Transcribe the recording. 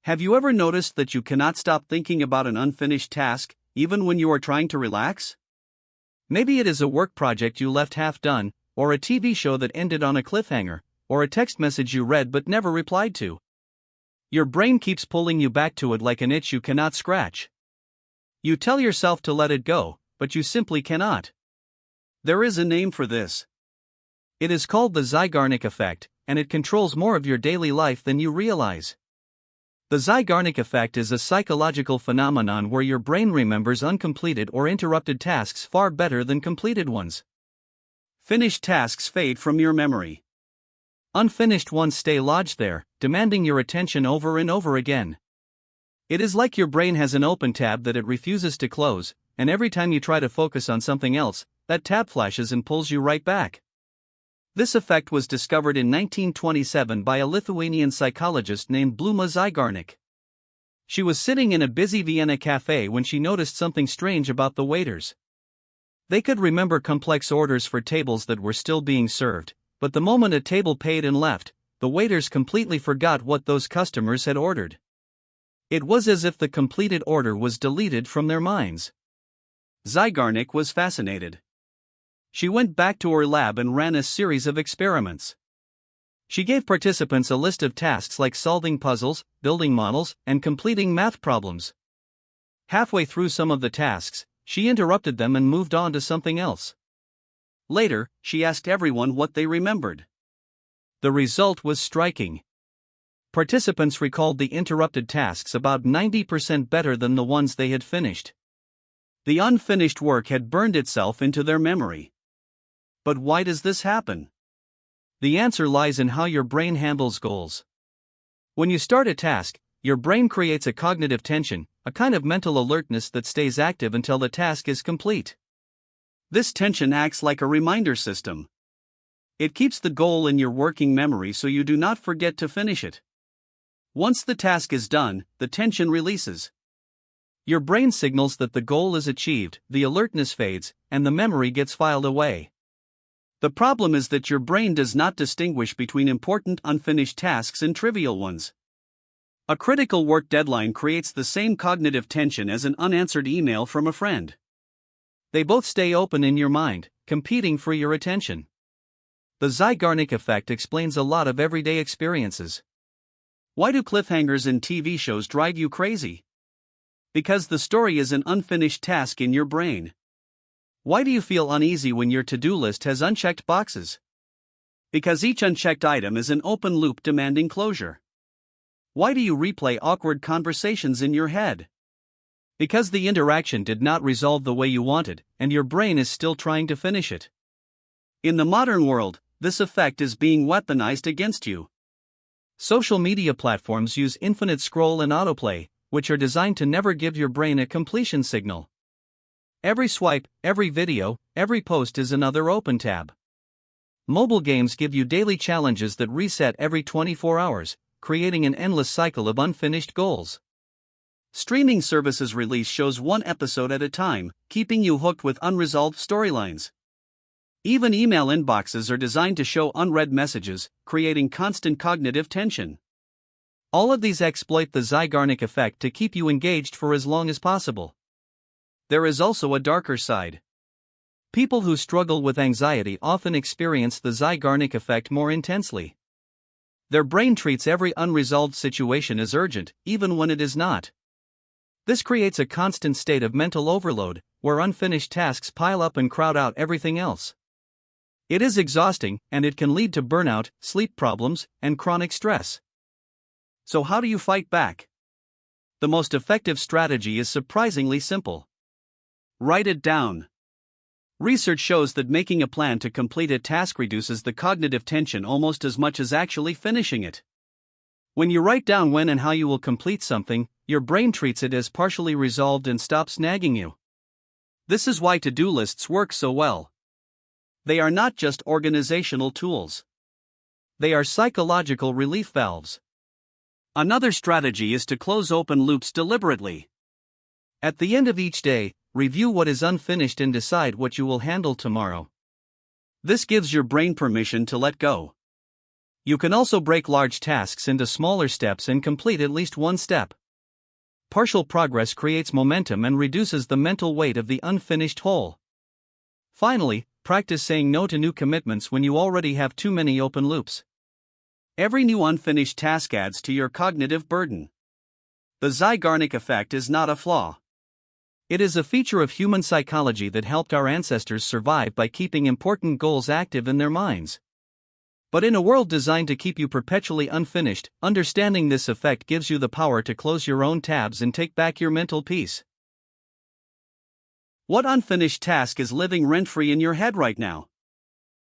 Have you ever noticed that you cannot stop thinking about an unfinished task, even when you are trying to relax? Maybe it is a work project you left half done, or a TV show that ended on a cliffhanger, or a text message you read but never replied to. Your brain keeps pulling you back to it like an itch you cannot scratch. You tell yourself to let it go, but you simply cannot. There is a name for this. It is called the Zeigarnik Effect, and it controls more of your daily life than you realize. The Zeigarnik Effect is a psychological phenomenon where your brain remembers uncompleted or interrupted tasks far better than completed ones. Finished tasks fade from your memory. Unfinished ones stay lodged there, demanding your attention over and over again. It is like your brain has an open tab that it refuses to close, and every time you try to focus on something else, that tab flashes and pulls you right back. This effect was discovered in 1927 by a Lithuanian psychologist named Bluma Zeigarnik. She was sitting in a busy Vienna cafe when she noticed something strange about the waiters. They could remember complex orders for tables that were still being served, but the moment a table paid and left, the waiters completely forgot what those customers had ordered. It was as if the completed order was deleted from their minds. Zeigarnik was fascinated. She went back to her lab and ran a series of experiments. She gave participants a list of tasks like solving puzzles, building models, and completing math problems. Halfway through some of the tasks, she interrupted them and moved on to something else. Later, she asked everyone what they remembered. The result was striking. Participants recalled the interrupted tasks about 90% better than the ones they had finished. The unfinished work had burned itself into their memory. But why does this happen? The answer lies in how your brain handles goals. When you start a task, your brain creates a cognitive tension, a kind of mental alertness that stays active until the task is complete. This tension acts like a reminder system. It keeps the goal in your working memory so you do not forget to finish it. Once the task is done, the tension releases. Your brain signals that the goal is achieved, the alertness fades, and the memory gets filed away. The problem is that your brain does not distinguish between important unfinished tasks and trivial ones. A critical work deadline creates the same cognitive tension as an unanswered email from a friend. They both stay open in your mind, competing for your attention. The Zeigarnik Effect explains a lot of everyday experiences. Why do cliffhangers in TV shows drive you crazy? Because the story is an unfinished task in your brain. Why do you feel uneasy when your to-do list has unchecked boxes? Because each unchecked item is an open loop demanding closure. Why do you replay awkward conversations in your head? Because the interaction did not resolve the way you wanted, and your brain is still trying to finish it. In the modern world, this effect is being weaponized against you. Social media platforms use infinite scroll and autoplay, which are designed to never give your brain a completion signal. Every swipe, every video, every post is another open tab. Mobile games give you daily challenges that reset every 24 hours, creating an endless cycle of unfinished goals. Streaming services release shows one episode at a time, keeping you hooked with unresolved storylines. Even email inboxes are designed to show unread messages, creating constant cognitive tension. All of these exploit the Zeigarnik Effect to keep you engaged for as long as possible. There is also a darker side. People who struggle with anxiety often experience the Zeigarnik Effect more intensely. Their brain treats every unresolved situation as urgent, even when it is not. This creates a constant state of mental overload, where unfinished tasks pile up and crowd out everything else. It is exhausting, and it can lead to burnout, sleep problems, and chronic stress. So how do you fight back? The most effective strategy is surprisingly simple. Write it down. Research shows that making a plan to complete a task reduces the cognitive tension almost as much as actually finishing it. When you write down when and how you will complete something, your brain treats it as partially resolved and stops nagging you. This is why to-do lists work so well. They are not just organizational tools. They are psychological relief valves. Another strategy is to close open loops deliberately. At the end of each day, review what is unfinished and decide what you will handle tomorrow. This gives your brain permission to let go. You can also break large tasks into smaller steps and complete at least one step. Partial progress creates momentum and reduces the mental weight of the unfinished whole. Finally, practice saying no to new commitments when you already have too many open loops. Every new unfinished task adds to your cognitive burden. The Zeigarnik Effect is not a flaw. It is a feature of human psychology that helped our ancestors survive by keeping important goals active in their minds. But in a world designed to keep you perpetually unfinished, understanding this effect gives you the power to close your own tabs and take back your mental peace. What unfinished task is living rent-free in your head right now?